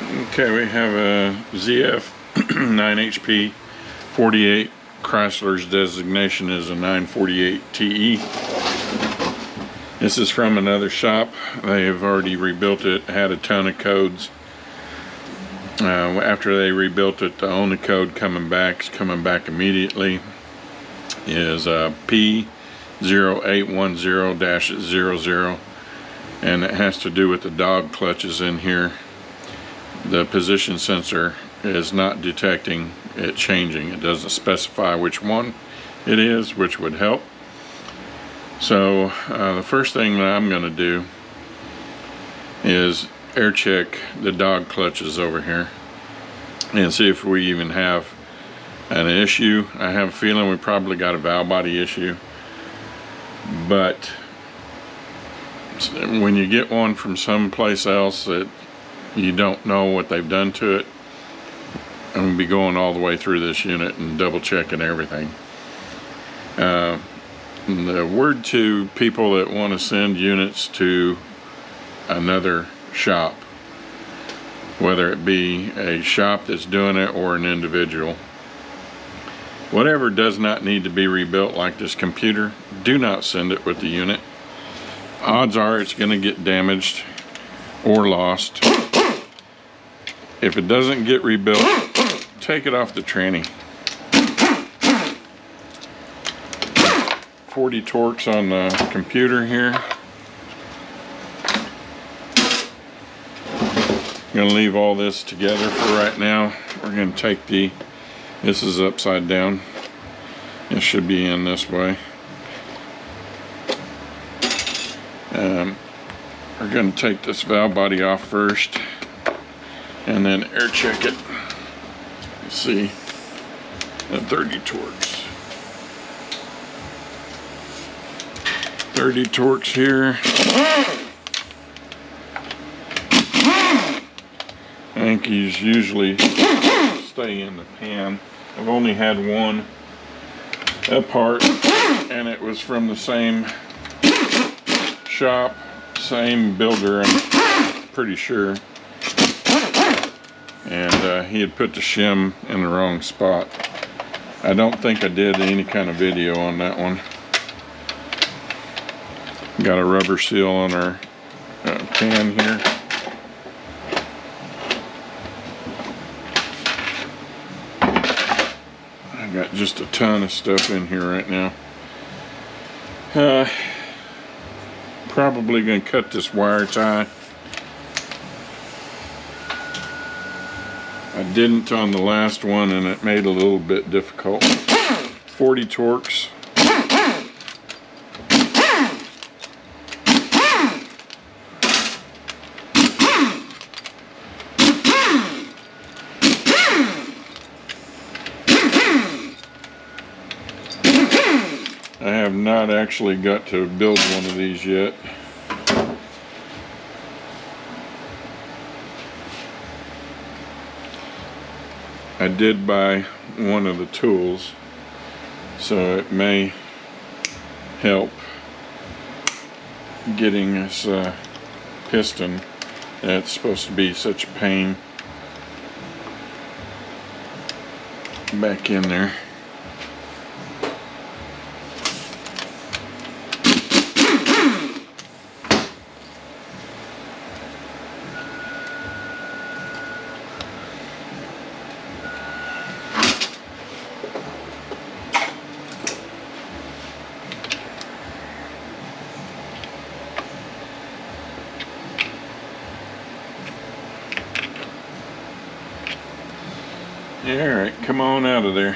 Okay, we have a ZF 9 HP 48. Chrysler's designation is a 948 TE. This is from another shop. They have already rebuilt it, had a ton of codes. After they rebuilt it, the only code coming back immediately is P0810-00, and it has to do with the dog clutches in here. The position sensor is not detecting it changing. It doesn't specify which one it is, which would help. So the first thing that I'm going to do is air check the dog clutches over here and see if we even have an issue. I have a feeling we probably got a valve body issue, but when you get one from someplace else that you don't know what they've done to it, I'm going to be going all the way through this unit and double checking everything. The word to people that want to send units to another shop, whether it be a shop that's doing it or an individual, whatever does not need to be rebuilt, like this computer, do not send it with the unit. Odds are it's going to get damaged or lost. If it doesn't get rebuilt, take it off the tranny. 40 torques on the computer here. I'm going to leave all this together for right now. We're going to take this is upside down. It should be in this way. We're going to take this valve body off first and then air check it. Let's see, at 30 torques. 30 torques here. I think these usually stay in the pan. I've only had one apart, and it was from the same shop, same builder, I'm pretty sure. And he had put the shim in the wrong spot. I don't think I did any kind of video on that one. Got a rubber seal on our pan here. I got just a ton of stuff in here right now. Probably gonna cut this wire tie. I didn't on the last one, and it made it a little bit difficult. 40 torques. I have not actually got to build one of these yet. I did buy one of the tools, so it may help getting this piston that's supposed to be such a pain back in there. Alright, come on out of there.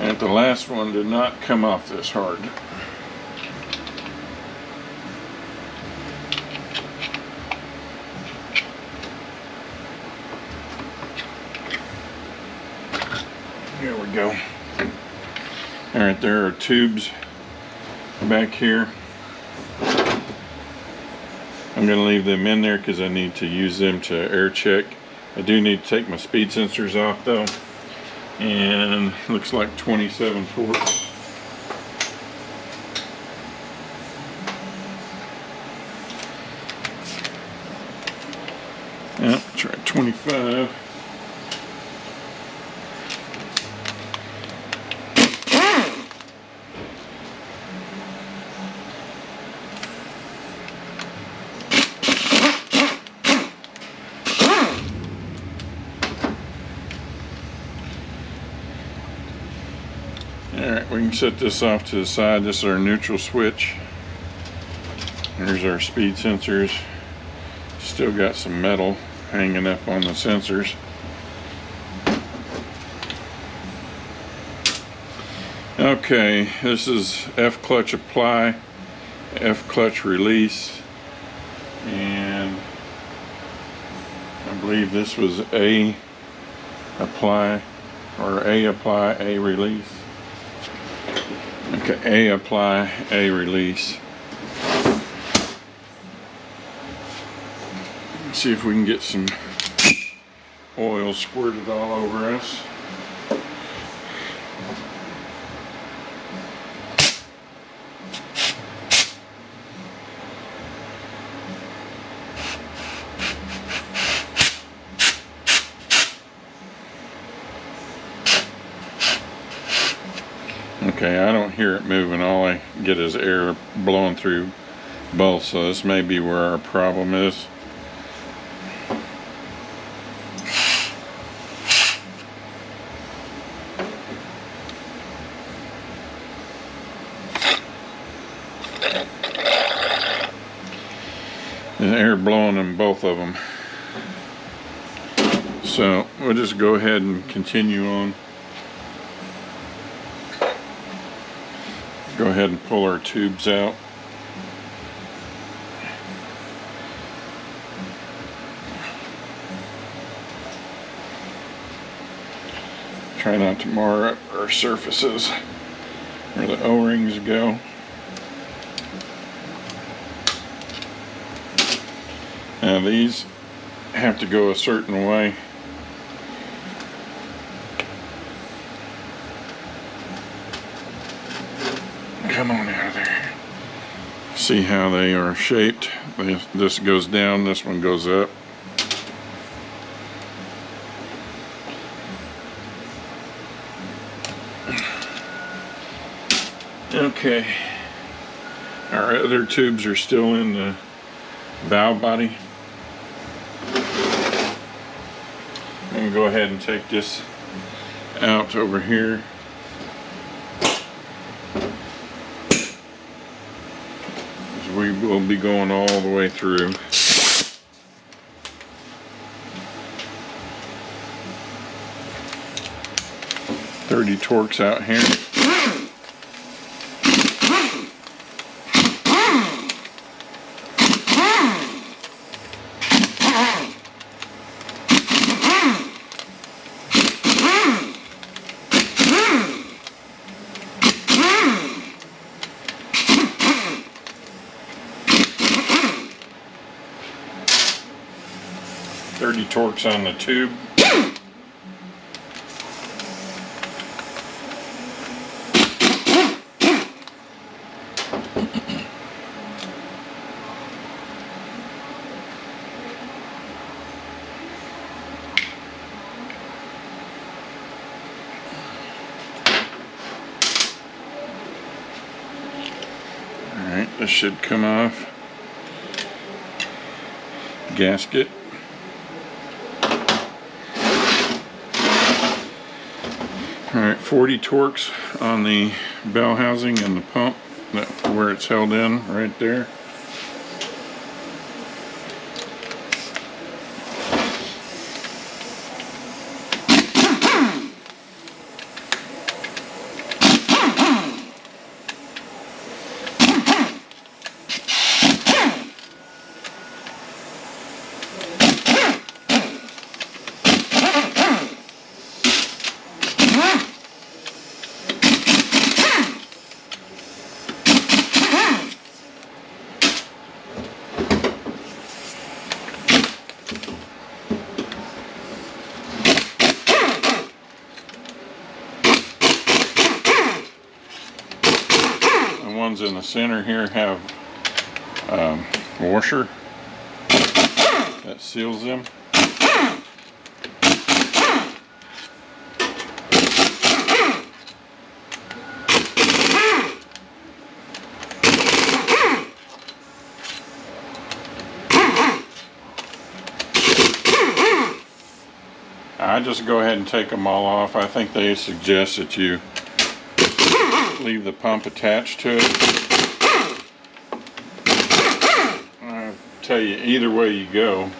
And the last one did not come off this hard. Here we go. Alright, there are tubes back here. I'm going to leave them in there because I need to use them to air check I do need to take my speed sensors off though, and looks like 27 torques. Yeah, try 25. Alright, we can set this off to the side. This is our neutral switch. Here's our speed sensors. Still got some metal hanging up on the sensors. Okay, this is F clutch apply, F clutch release, and I believe this was A apply, or A apply, A release. Okay, A apply, A release. Let's see if we can get some oil squirted all over us. Okay, I don't hear it moving. All I get is air blowing through both, so this may be where our problem is. There's air blowing in both of them. So we'll just go ahead and continue on. Go ahead and pull our tubes out. Try not to mar up our surfaces where the O-rings go. Now these have to go a certain way. Come on out of there. See how they are shaped. This goes down, this one goes up. Okay. Our other tubes are still in the valve body. I'm going to go ahead and take this out over here. We will be going all the way through. .30 torques out here. Torques on the tube. Alright, this should come off. Gasket. Alright, 40 torques on the bell housing and the pump, where it's held in, right there. ones in the center here have washer that seals them. I just go ahead and take them all off. I think they suggest that you leave the pump attached to it. I tell you, either way you go,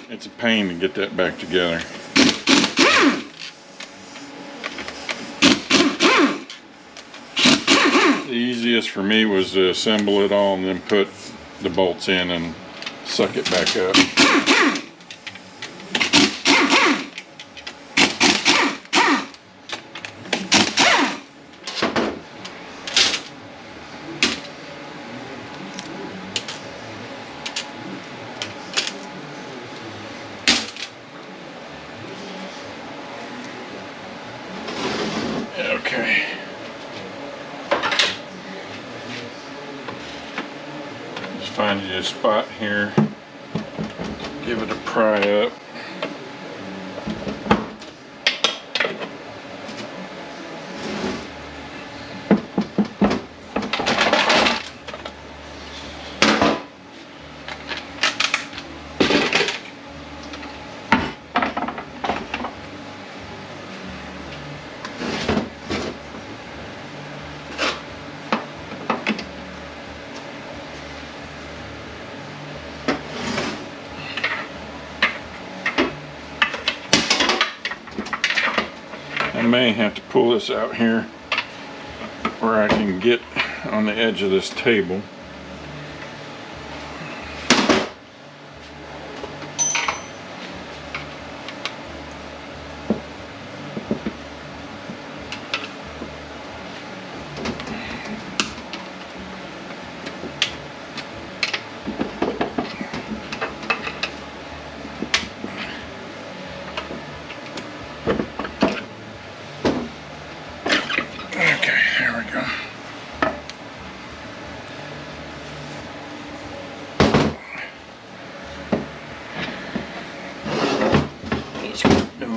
it's a pain to get that back together. The easiest for me was to assemble it all and then put the bolts in and suck it back up. Okay. Just find you a spot here. Give it a pry up. I may have to pull this out here where I can get on the edge of this table.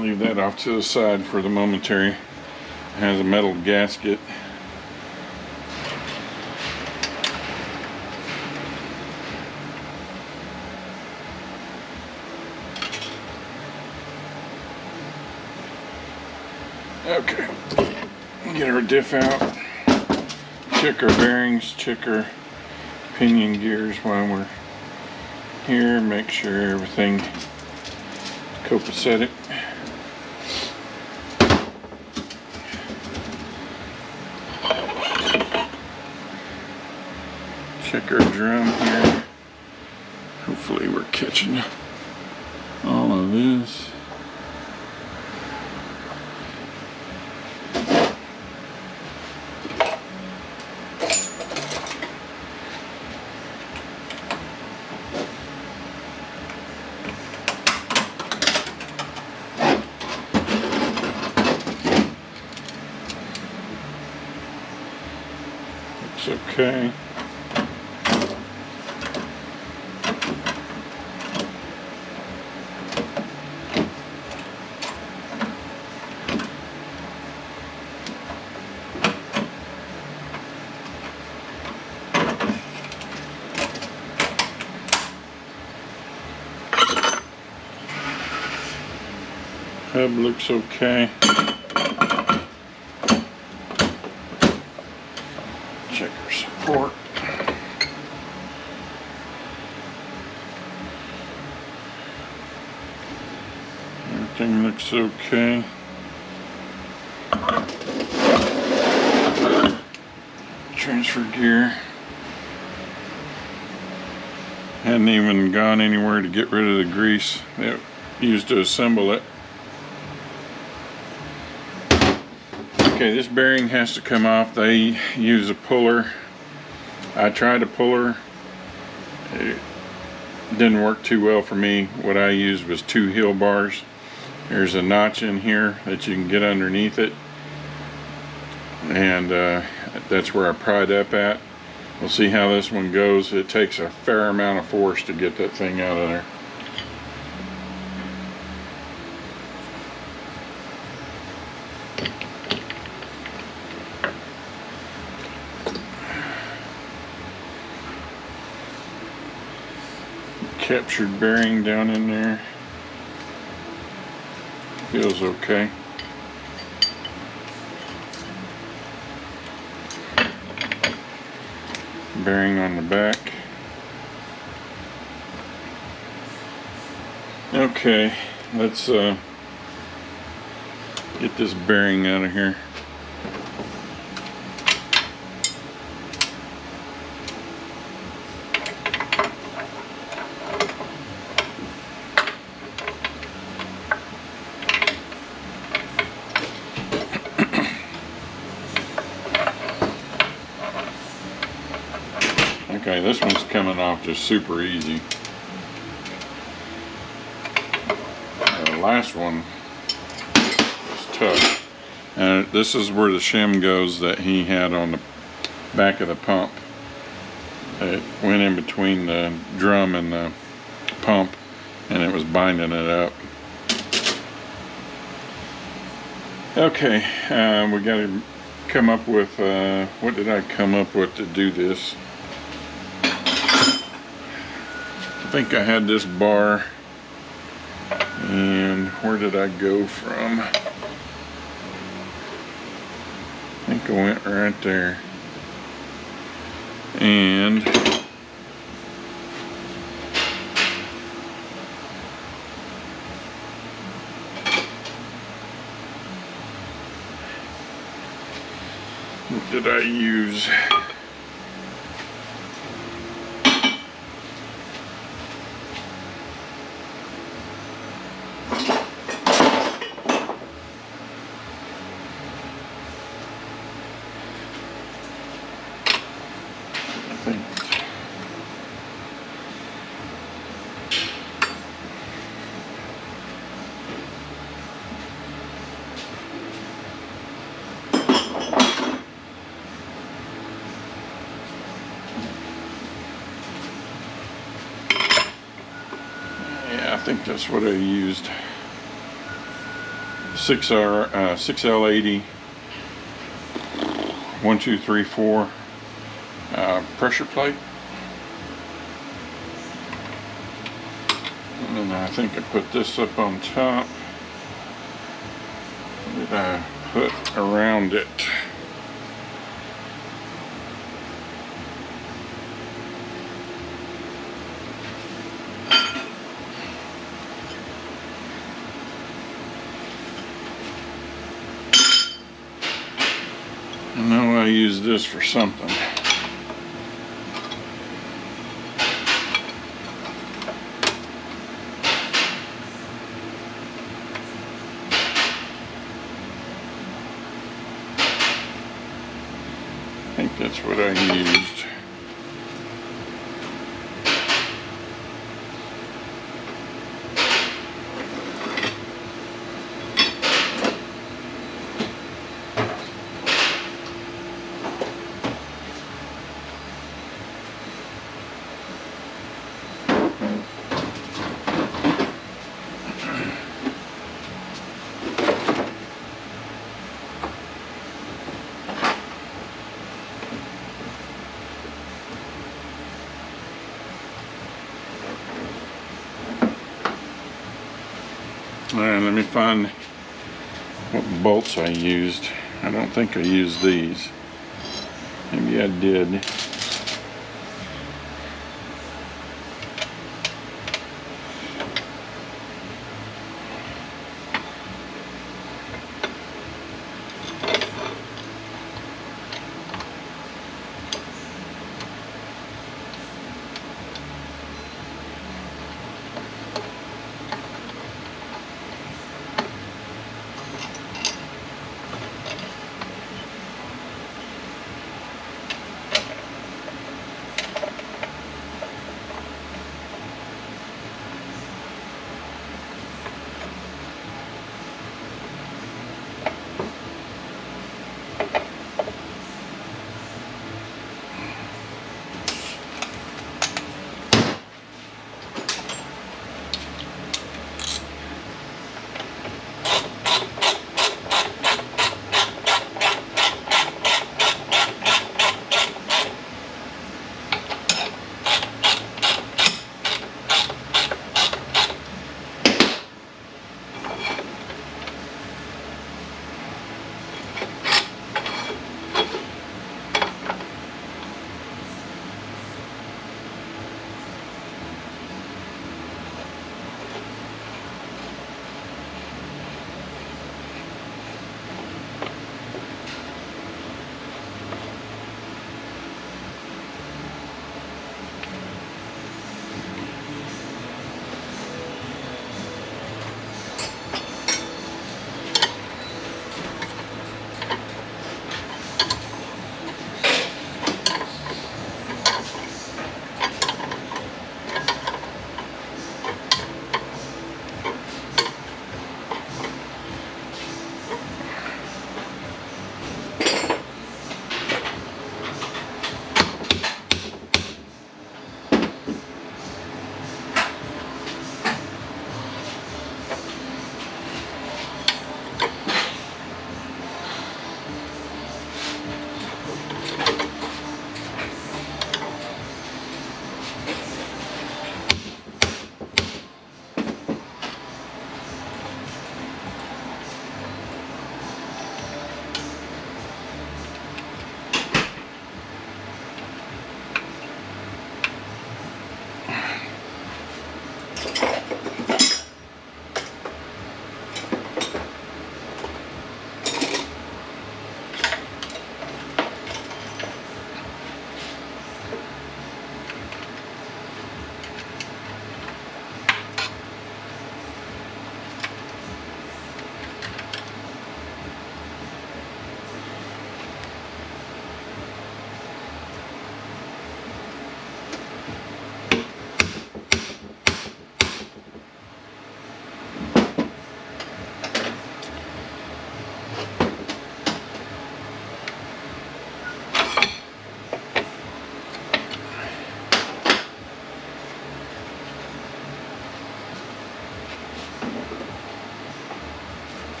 Leave that off to the side for the momentary. It has a metal gasket. Okay, get our diff out, check our bearings, check our pinion gears while we're here, make sure everything is copacetic. Check our drum here. Hopefully we're catching all of this. Looks okay. Hub looks okay. Check our support. Everything looks okay. Transfer gear. Hadn't even gone anywhere to get rid of the grease that used to assemble it. Okay, this bearing has to come off. They use a puller. I tried a puller. It didn't work too well for me. What I used was 2 heel bars. There's a notch in here that you can get underneath it. And That's where I pried up at. We'll see how this one goes. It takes a fair amount of force to get that thing out of there. Captured bearing down in there. Feels okay. Bearing on the back. Okay, let's get this bearing out of here. Okay, this one's coming off just super easy. The last one was tough. This is where the shim goes that he had on the back of the pump. It went in between the drum and the pump, and it was binding it up. Okay, we got to come up with, what did I come up with to do this? I think I had this bar, and where did I go from? I think I went right there. And what did I use? I think that's what I used. 6L80 1, 2, 3, 4 pressure plate, and then I think I put this up on top. What did I put around it? I know I use this for something. I think that's what I used. Alright, let me find what bolts I used. I don't think I used these. Maybe I did.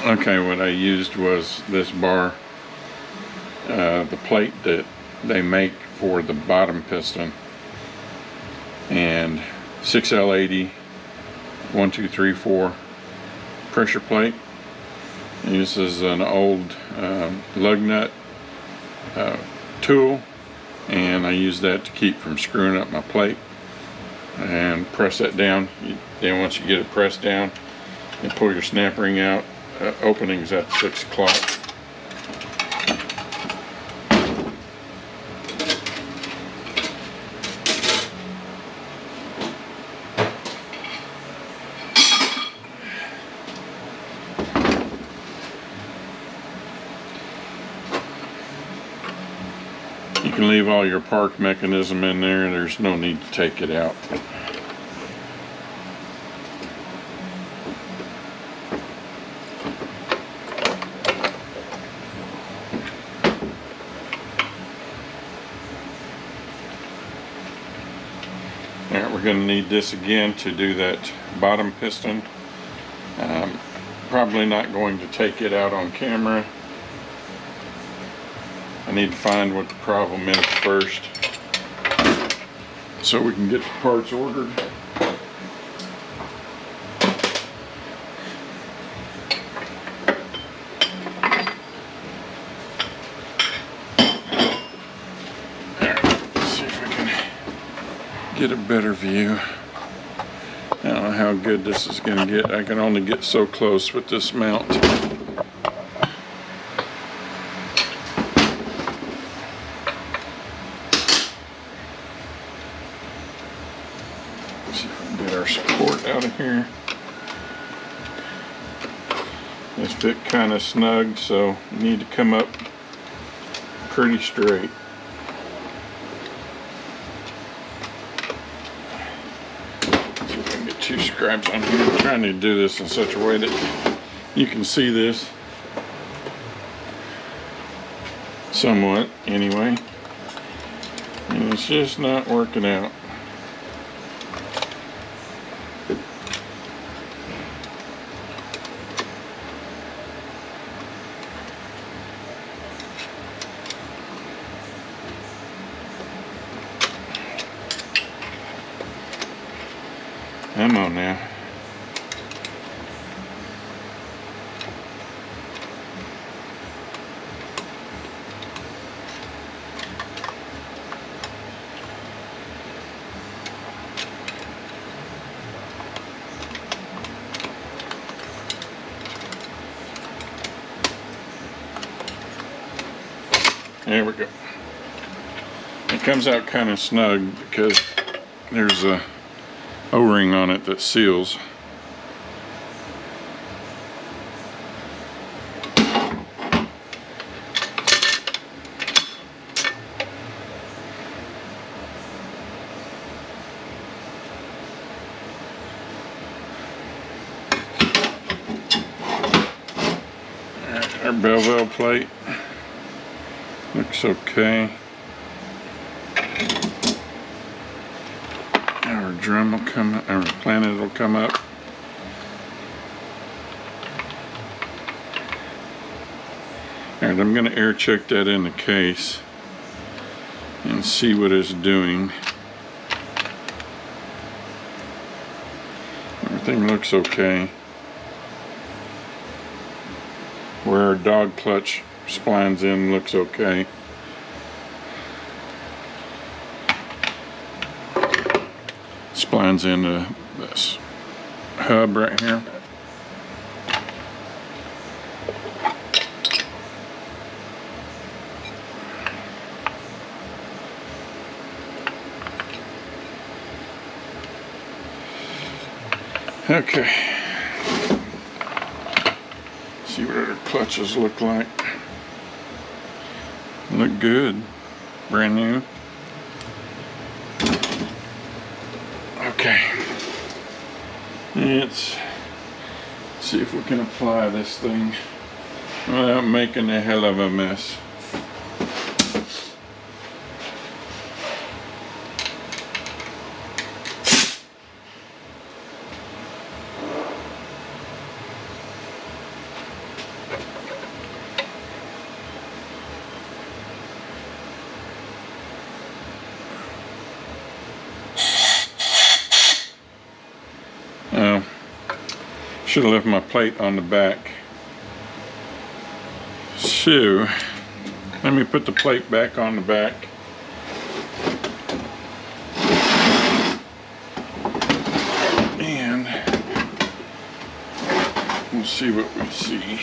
Okay, what I used was this bar, the plate that they make for the bottom piston, and 6L80 1, 2, 3, 4 pressure plate. And this is an old lug nut tool, and I use that to keep from screwing up my plate. And press that down. Then once you get it pressed down, you pull your snap ring out. Opening's at 6 o'clock. You can leave all your park mechanism in there. There's no need to take it out. Alright, we're going to need this again to do that bottom piston. Probably not going to take it out on camera. I need to find what the problem is first, so we can get the parts ordered. Alright, let's see if I can get a better view. I don't know how good this is going to get. I can only get so close with this mount. Get our support out of here. This fit kind of snug, so you need to come up pretty straight. See if I can get 2 scribes on here. I'm trying to do this in such a way that you can see this somewhat anyway, and it's just not working out. Come on now. There we go. It comes out kind of snug because there's a O-ring on it that seals. Our bevel plate looks okay. Our drum will come up, our planet will come up. Alright, I'm going to air check that in the case and see what it's doing. Everything looks okay. Where our dog clutch splines in looks okay. Splines into this hub right here. Okay. See what our clutches look like. Look good. Brand new. Okay. Let's see if we can apply this thing without making a hell of a mess. Should have left my plate on the back. So, let me put the plate back on the back. And we'll see what we see.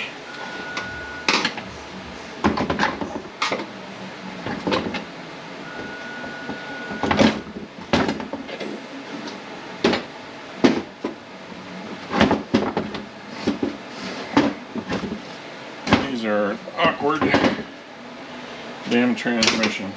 These are awkward damn transmission.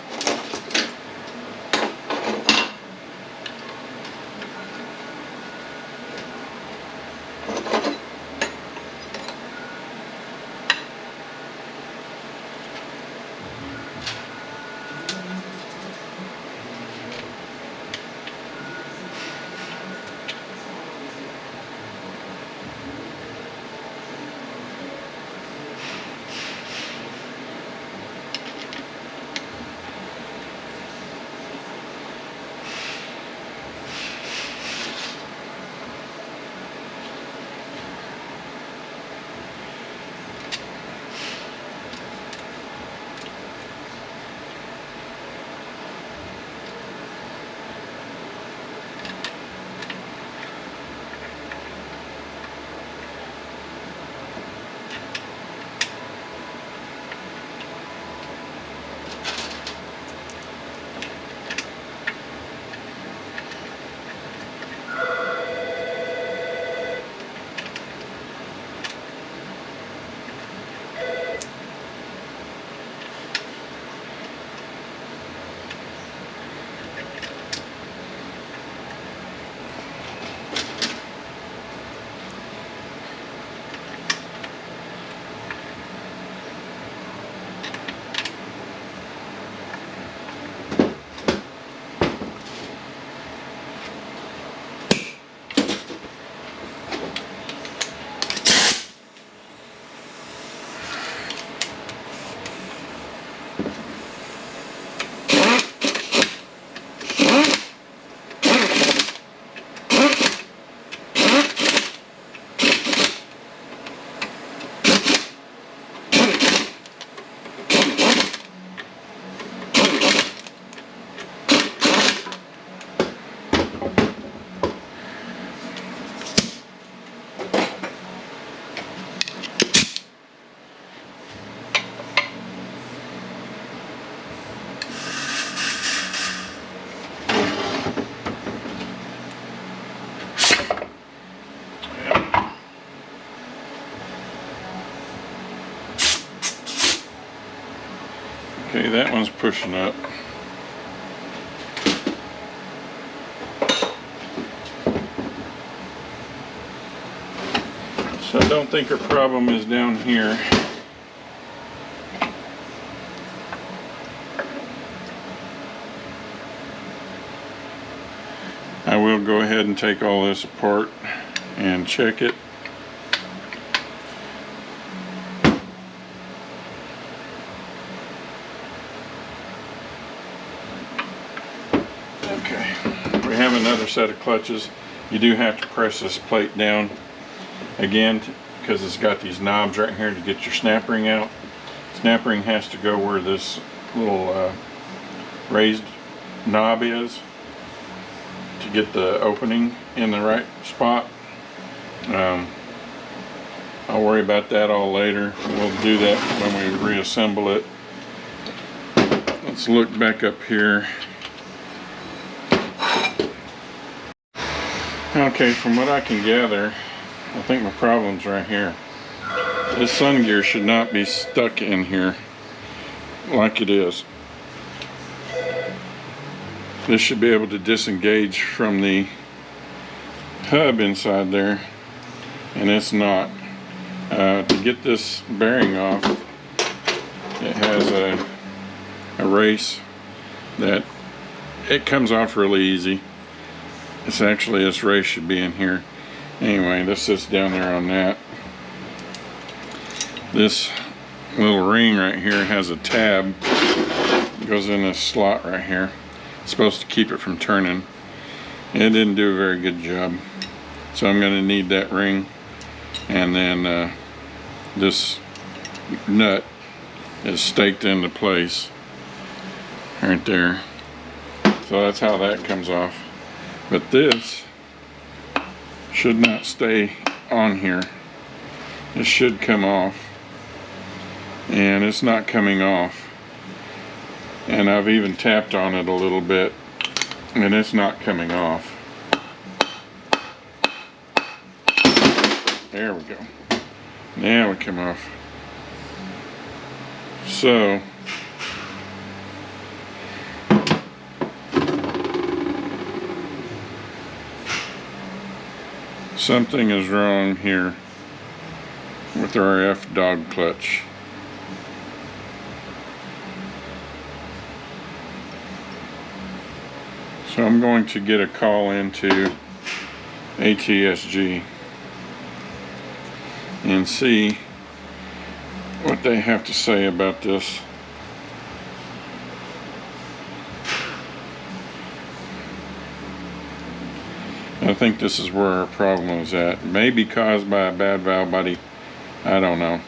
Okay, that one's pushing up. So I don't think our problem is down here. I will go ahead and take all this apart and check it. Okay, we have another set of clutches. You do have to press this plate down again because it's got these knobs right here to get your snap ring out. Snap ring has to go where this little raised knob is to get the opening in the right spot. I'll worry about that all later. We'll do that when we reassemble it. Let's look back up here. Okay, from what I can gather, I think my problem's right here. This sun gear should not be stuck in here like it is. This should be able to disengage from the hub inside there, and it's not. To get this bearing off, it has a race that it comes off really easy. It's actually, this race should be in here. Anyway, this sits down there on that. This little ring right here has a tab. It goes in this slot right here. It's supposed to keep it from turning. It didn't do a very good job. So I'm going to need that ring and then this nut is staked into place right there. So that's how that comes off. But this should not stay on here. It should come off, and it's not coming off. And I've even tapped on it a little bit, and it's not coming off. There we go. Now it come off. So something is wrong here with our F dog clutch. So I'm going to get a call into ATSG and see what they have to say about this. I think this is where our problem is at. Maybe caused by a bad valve body. I don't know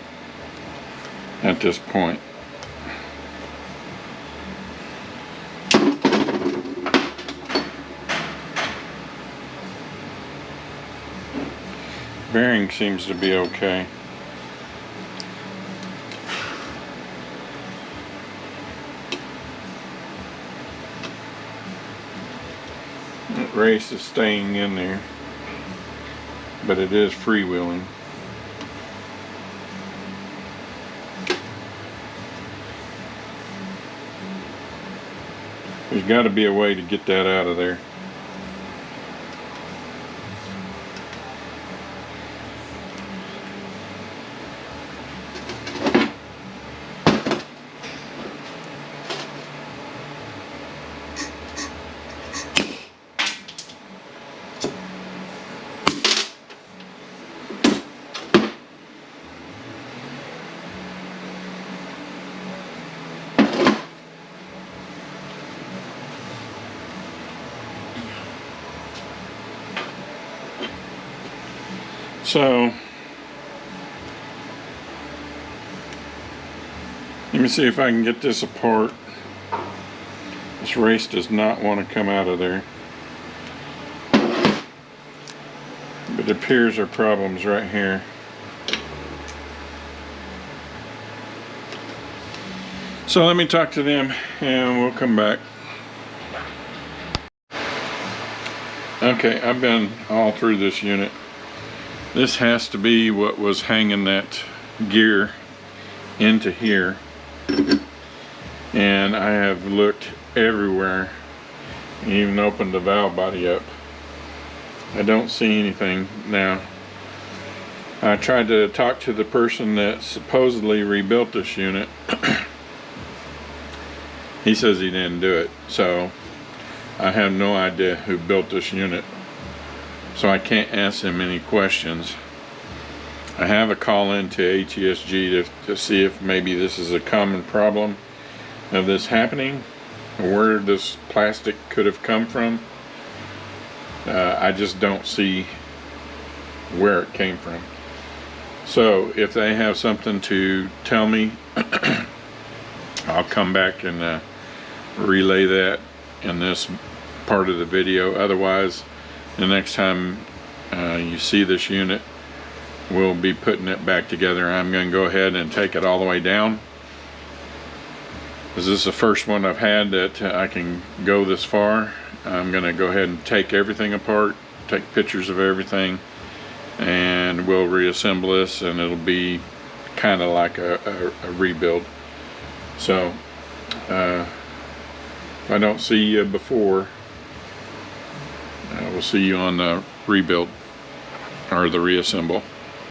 at this point. Bearing seems to be okay. That race is staying in there, but it is freewheeling. There's got to be a way to get that out of there. So let me see if I can get this apart. This race does not want to come out of there, but it appears our problem's right here. So let me talk to them and we'll come back. Okay, I've been all through this unit. This has to be what was hanging that gear into here, and I have looked everywhere, even opened the valve body up. I don't see anything now. I tried to talk to the person that supposedly rebuilt this unit. He says he didn't do it, so I have no idea who built this unit. So I can't ask him any questions. I have a call into ATSG to see if maybe this is a common problem of this happening, or where this plastic could have come from. I just don't see where it came from. So if they have something to tell me, I'll come back and relay that in this part of the video. Otherwise, the next time you see this unit, we'll be putting it back together. I'm going to go ahead and take it all the way down. This is the first one I've had that I can go this far. I'm going to go ahead and take everything apart, take pictures of everything, and we'll reassemble this, and it'll be kind of like a rebuild. So if I don't see you before, we'll see you on the rebuild or the reassemble.